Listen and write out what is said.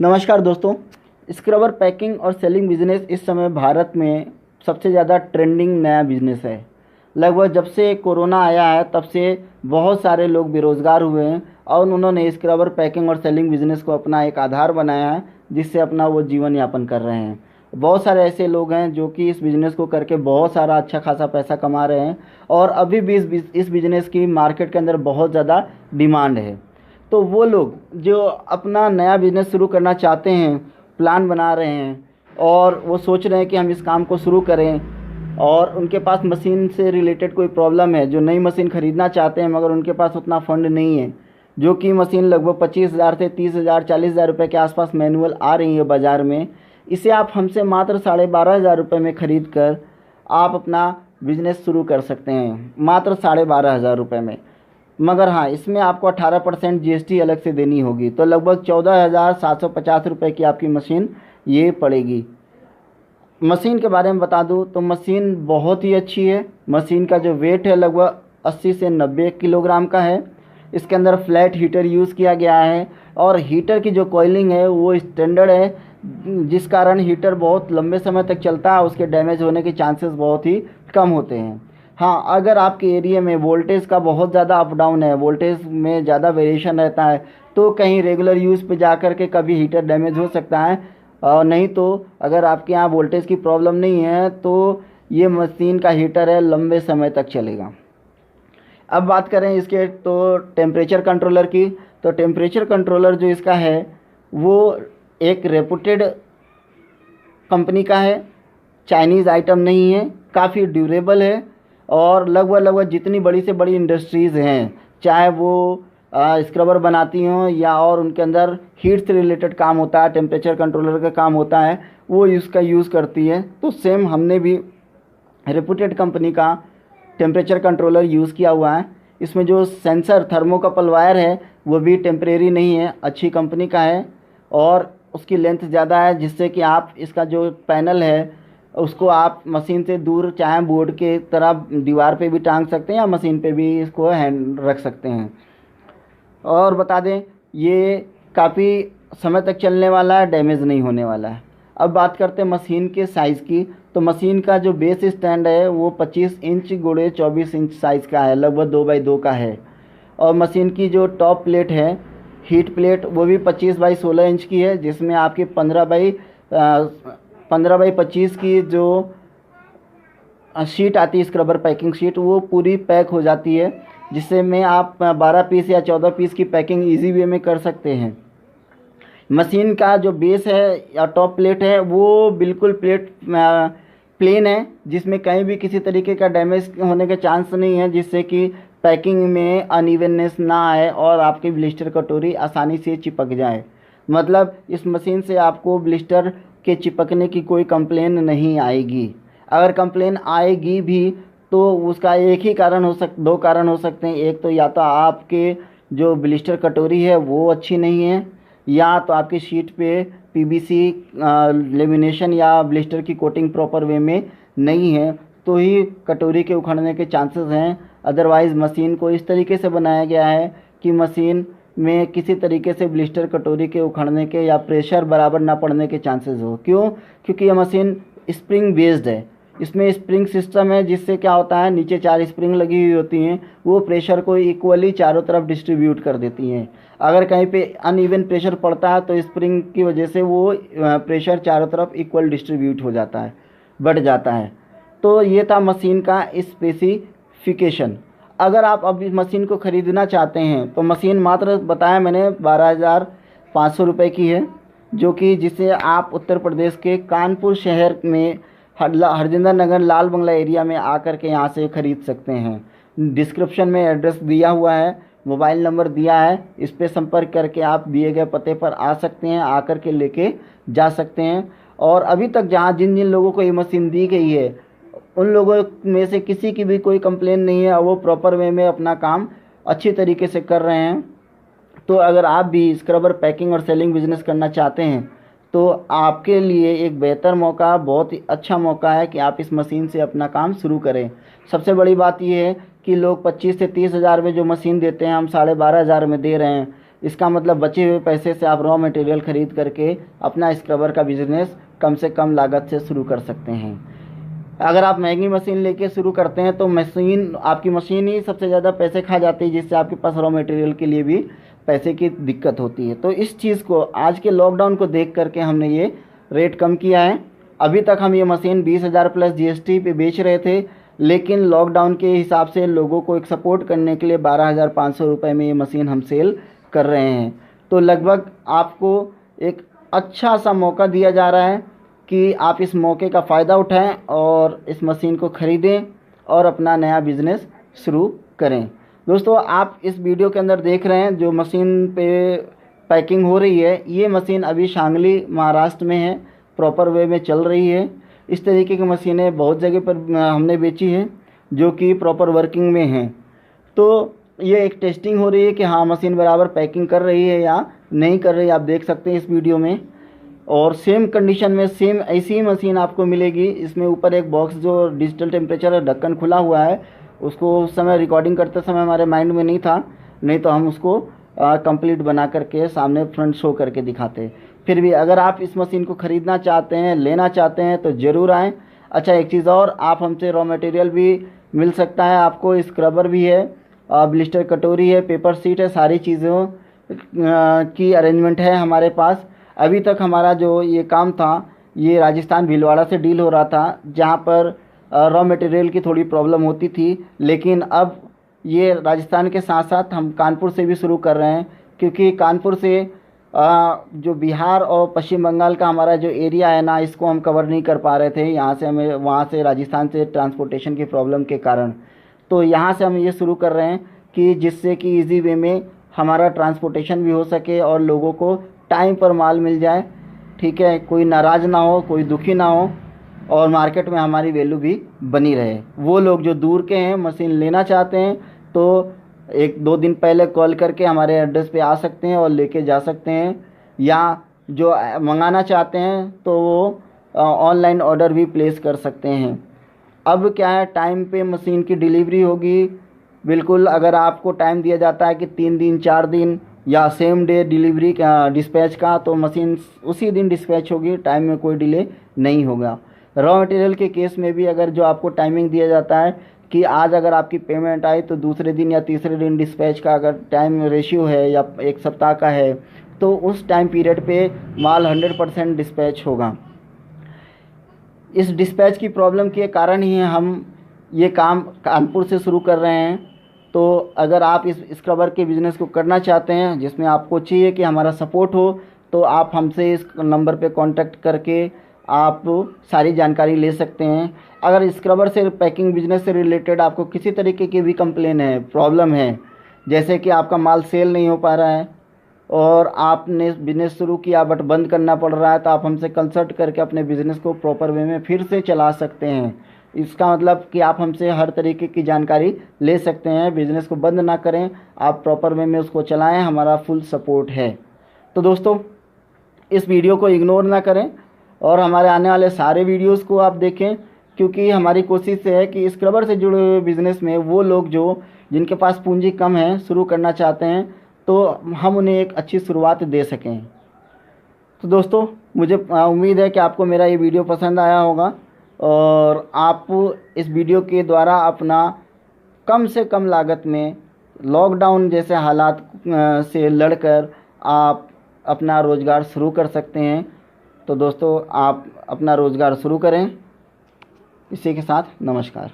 नमस्कार दोस्तों। Scrubber packing और सेलिंग बिजनेस इस समय भारत में सबसे ज़्यादा ट्रेंडिंग नया बिजनेस है। लगभग जब से कोरोना आया है तब से बहुत सारे लोग बेरोज़गार हुए हैं और उन्होंने स्क्रबर पैकिंग और सेलिंग बिजनेस को अपना एक आधार बनाया है, जिससे अपना वो जीवन यापन कर रहे हैं। बहुत सारे ऐसे लोग हैं जो कि इस बिज़नेस को करके बहुत सारा अच्छा खासा पैसा कमा रहे हैं और अभी भी इस बिज़नेस की मार्केट के अंदर बहुत ज़्यादा डिमांड है। तो वो लोग जो अपना नया बिज़नेस शुरू करना चाहते हैं, प्लान बना रहे हैं और वो सोच रहे हैं कि हम इस काम को शुरू करें और उनके पास मशीन से रिलेटेड कोई प्रॉब्लम है, जो नई मशीन ख़रीदना चाहते हैं मगर उनके पास उतना फ़ंड नहीं है, जो कि मशीन लगभग 25,000 से 30,000 40,000 रुपये के आसपास मैनुअल आ रही है बाज़ार में। इसे आप हमसे मात्र 12,500 रुपये में ख़रीद कर आप अपना बिज़नेस शुरू कर सकते हैं, मात्र 12,500 रुपये में। मगर हाँ, इसमें आपको 18% जीएसटी अलग से देनी होगी, तो लगभग 14,750 रुपये की आपकी मशीन ये पड़ेगी। मशीन के बारे में बता दूँ तो मशीन बहुत ही अच्छी है। मशीन का जो वेट है लगभग 80 से 90 किलोग्राम का है। इसके अंदर फ्लैट हीटर यूज़ किया गया है और हीटर की जो कॉइलिंग है वो स्टैंडर्ड है, जिस कारण हीटर बहुत लंबे समय तक चलता है, उसके डैमेज होने के चांसेस बहुत ही कम होते हैं। हाँ, अगर आपके एरिया में वोल्टेज का बहुत ज़्यादा अप डाउन है, वोल्टेज में ज़्यादा वेरिएशन रहता है, तो कहीं रेगुलर यूज़ पे जा कर के कभी हीटर डैमेज हो सकता है। और नहीं तो अगर आपके यहाँ वोल्टेज की प्रॉब्लम नहीं है तो ये मशीन का हीटर है, लंबे समय तक चलेगा। अब बात करें इसके तो टेम्परेचर कंट्रोलर की, तो टेम्परेचर कंट्रोलर जो इसका है वो एक रेपुटेड कंपनी का है, चाइनीज़ आइटम नहीं है, काफ़ी ड्यूरेबल है और लगभग जितनी बड़ी से बड़ी इंडस्ट्रीज़ हैं, चाहे वो स्क्रबर बनाती हों या और उनके अंदर हीट से रिलेटेड काम होता है, टेम्परेचर कंट्रोलर का काम होता है, वो इसका यूज़ करती है। तो सेम हमने भी रेपुटेड कंपनी का टेम्परेचर कंट्रोलर यूज़ किया हुआ है। इसमें जो सेंसर थर्मोकपल वायर है वो भी टेम्परेरी नहीं है, अच्छी कंपनी का है और उसकी लेंथ ज़्यादा है, जिससे कि आप इसका जो पैनल है उसको आप मशीन से दूर चाहे बोर्ड के तरह दीवार पे भी टांग सकते हैं या मशीन पे भी इसको हैंड रख सकते हैं। और बता दें ये काफ़ी समय तक चलने वाला है, डैमेज नहीं होने वाला है। अब बात करते हैं मशीन के साइज़ की, तो मशीन का जो बेस स्टैंड है वो 25 इंच गुणे 24 इंच साइज़ का है, लगभग 2x2 का है। और मशीन की जो टॉप प्लेट है, हीट प्लेट, वो भी 25 बाई 16 इंच की है, जिसमें आपकी 15 बाई 25 की जो शीट आती है स्क्रबर पैकिंग शीट, वो पूरी पैक हो जाती है, जिससे में आप 12 पीस या 14 पीस की पैकिंग इजी वे में कर सकते हैं। मशीन का जो बेस है या टॉप प्लेट है वो बिल्कुल प्लेन है, जिसमें कहीं भी किसी तरीके का डैमेज होने के चांस नहीं है, जिससे कि पैकिंग में अनइवननेस ना आए और आपकी ब्लिस्टर कटोरी आसानी से चिपक जाए। मतलब इस मशीन से आपको ब्लिस्टर के चिपकने की कोई कंप्लेन नहीं आएगी। अगर कंप्लेन आएगी भी तो उसका एक ही कारण दो कारण हो सकते हैं। एक तो या तो आपके जो ब्लिस्टर कटोरी है वो अच्छी नहीं है, या तो आपकी शीट पे पीवीसी लेमिनेशन या ब्लिस्टर की कोटिंग प्रॉपर वे में नहीं है, तो ही कटोरी के उखड़ने के चांसेस हैं। अदरवाइज़ मशीन को इस तरीके से बनाया गया है कि मशीन में किसी तरीके से ब्लिस्टर कटोरी के उखड़ने के या प्रेशर बराबर ना पड़ने के चांसेस हो। क्यों? क्योंकि यह मशीन स्प्रिंग बेस्ड है। इसमें स्प्रिंग सिस्टम है, जिससे क्या होता है, नीचे 4 स्प्रिंग लगी हुई होती हैं, वो प्रेशर को इक्वली चारों तरफ डिस्ट्रीब्यूट कर देती हैं। अगर कहीं पे अनइवन प्रेशर पड़ता है तो स्प्रिंग की वजह से वो प्रेशर चारों तरफ इक्वल डिस्ट्रीब्यूट हो जाता है, बढ़ जाता है। तो ये था मशीन का स्पेसिफिकेशन। अगर आप अब इस मशीन को ख़रीदना चाहते हैं तो मशीन मात्र बताया मैंने 12,500 रुपये की है, जो कि जिसे आप उत्तर प्रदेश के कानपुर शहर में हरजिंदर नगर लाल बंगला एरिया में आकर के यहाँ से ख़रीद सकते हैं। डिस्क्रिप्शन में एड्रेस दिया हुआ है, मोबाइल नंबर दिया है, इस पर संपर्क करके आप दिए गए पते पर आ सकते हैं, आकर के लेके जा सकते हैं। और अभी तक जहाँ जिन जिन लोगों को ये मशीन दी गई है उन लोगों में से किसी की भी कोई कंप्लेन नहीं है और वो प्रॉपर वे में अपना काम अच्छी तरीके से कर रहे हैं। तो अगर आप भी स्क्रबर पैकिंग और सेलिंग बिजनेस करना चाहते हैं तो आपके लिए एक बेहतर मौका, बहुत ही अच्छा मौका है कि आप इस मशीन से अपना काम शुरू करें। सबसे बड़ी बात यह है कि लोग 25 से 30 हज़ार में जो मशीन देते हैं हम 12,500 में दे रहे हैं। इसका मतलब बचे हुए पैसे से आप रॉ मटेरियल ख़रीद करके अपना स्क्रबर का बिज़नेस कम से कम लागत से शुरू कर सकते हैं। अगर आप महंगी मशीन लेके शुरू करते हैं तो आपकी मशीन ही सबसे ज़्यादा पैसे खा जाती है, जिससे आपके पास रॉ मटेरियल के लिए भी पैसे की दिक्कत होती है। तो इस चीज़ को आज के लॉकडाउन को देख करके हमने ये रेट कम किया है। अभी तक हम ये मशीन 20,000 प्लस GST पे बेच रहे थे, लेकिन लॉकडाउन के हिसाब से लोगों को एक सपोर्ट करने के लिए 12,500 रुपये में ये मशीन हम सेल कर रहे हैं। तो लगभग आपको एक अच्छा सा मौका दिया जा रहा है कि आप इस मौके का फ़ायदा उठाएं और इस मशीन को ख़रीदें और अपना नया बिज़नेस शुरू करें। दोस्तों, आप इस वीडियो के अंदर देख रहे हैं जो मशीन पे पैकिंग हो रही है, ये मशीन अभी सांगली महाराष्ट्र में है, प्रॉपर वे में चल रही है। इस तरीके की मशीनें बहुत जगह पर हमने बेची हैं जो कि प्रॉपर वर्किंग में हैं। तो ये एक टेस्टिंग हो रही है कि हाँ मशीन बराबर पैकिंग कर रही है या नहीं कर रही है, आप देख सकते हैं इस वीडियो में। और सेम कंडीशन में सेम ऐसी ही मशीन आपको मिलेगी। इसमें ऊपर एक बॉक्स जो डिजिटल टेम्परेचर है, ढक्कन खुला हुआ है, उसको उस समय रिकॉर्डिंग करते समय हमारे माइंड में नहीं था, नहीं तो हम उसको कंप्लीट बना करके सामने फ्रंट शो करके दिखाते। फिर भी अगर आप इस मशीन को ख़रीदना चाहते हैं, लेना चाहते हैं तो ज़रूर आएँ। अच्छा, एक चीज़ और, आप हमसे रॉ मटेरियल भी मिल सकता है आपको। स्क्रबर भी है, ब्लिस्टर कटोरी है, पेपर सीट है, सारी चीज़ों की अरेंजमेंट है हमारे पास। अभी तक हमारा जो ये काम था ये राजस्थान भीलवाड़ा से डील हो रहा था, जहाँ पर रॉ मटेरियल की थोड़ी प्रॉब्लम होती थी, लेकिन अब ये राजस्थान के साथ साथ हम कानपुर से भी शुरू कर रहे हैं, क्योंकि कानपुर से जो बिहार और पश्चिम बंगाल का हमारा जो एरिया है ना, इसको हम कवर नहीं कर पा रहे थे यहाँ से, हमें वहाँ से राजस्थान से ट्रांसपोर्टेशन की प्रॉब्लम के कारण। तो यहाँ से हम ये शुरू कर रहे हैं कि जिससे कि इजी वे में हमारा ट्रांसपोर्टेशन भी हो सके और लोगों को टाइम पर माल मिल जाए। ठीक है, कोई नाराज़ ना हो, कोई दुखी ना हो, और मार्केट में हमारी वैल्यू भी बनी रहे। वो लोग जो दूर के हैं, मशीन लेना चाहते हैं, तो 1-2 दिन पहले कॉल करके हमारे एड्रेस पे आ सकते हैं और लेके जा सकते हैं, या जो मंगाना चाहते हैं तो वो ऑनलाइन ऑर्डर भी प्लेस कर सकते हैं। अब क्या है, टाइम पे मशीन की डिलीवरी होगी बिल्कुल। अगर आपको टाइम दिया जाता है कि 3 दिन 4 दिन या सेम डे डिलीवरी का डिस्पैच का, तो मशीन उसी दिन डिस्पैच होगी, टाइम में कोई डिले नहीं होगा। रॉ मटेरियल के केस में भी अगर जो आपको टाइमिंग दिया जाता है कि आज अगर आपकी पेमेंट आई तो दूसरे दिन या तीसरे दिन डिस्पैच का अगर टाइम रेशियो है या 1 सप्ताह का है, तो उस टाइम पीरियड पे माल 100% डिस्पैच होगा। इस डिस्पैच की प्रॉब्लम के कारण ही हम ये काम कानपुर से शुरू कर रहे हैं। तो अगर आप इस स्क्रबर के बिज़नेस को करना चाहते हैं, जिसमें आपको चाहिए कि हमारा सपोर्ट हो, तो आप हमसे इस नंबर पे कांटेक्ट करके आप सारी जानकारी ले सकते हैं। अगर स्क्रबर से पैकिंग बिजनेस से रिलेटेड आपको किसी तरीके की भी कंप्लेन है, प्रॉब्लम है, जैसे कि आपका माल सेल नहीं हो पा रहा है और आपने बिज़नेस शुरू किया बट बंद करना पड़ रहा है, तो आप हमसे कंसल्ट करके अपने बिज़नेस को प्रॉपर वे में फिर से चला सकते हैं। इसका मतलब कि आप हमसे हर तरीके की जानकारी ले सकते हैं। बिज़नेस को बंद ना करें, आप प्रॉपर वे में उसको चलाएं, हमारा फुल सपोर्ट है। तो दोस्तों, इस वीडियो को इग्नोर ना करें और हमारे आने वाले सारे वीडियोस को आप देखें, क्योंकि हमारी कोशिश है कि स्क्रबर से जुड़े हुए बिज़नेस में वो लोग जिनके पास पूंजी कम है, शुरू करना चाहते हैं, तो हम उन्हें एक अच्छी शुरुआत दे सकें। तो दोस्तों, मुझे उम्मीद है कि आपको मेरा ये वीडियो पसंद आया होगा और आप इस वीडियो के द्वारा अपना कम से कम लागत में लॉकडाउन जैसे हालात से लड़कर आप अपना रोज़गार शुरू कर सकते हैं। तो दोस्तों, आप अपना रोज़गार शुरू करें। इसी के साथ नमस्कार।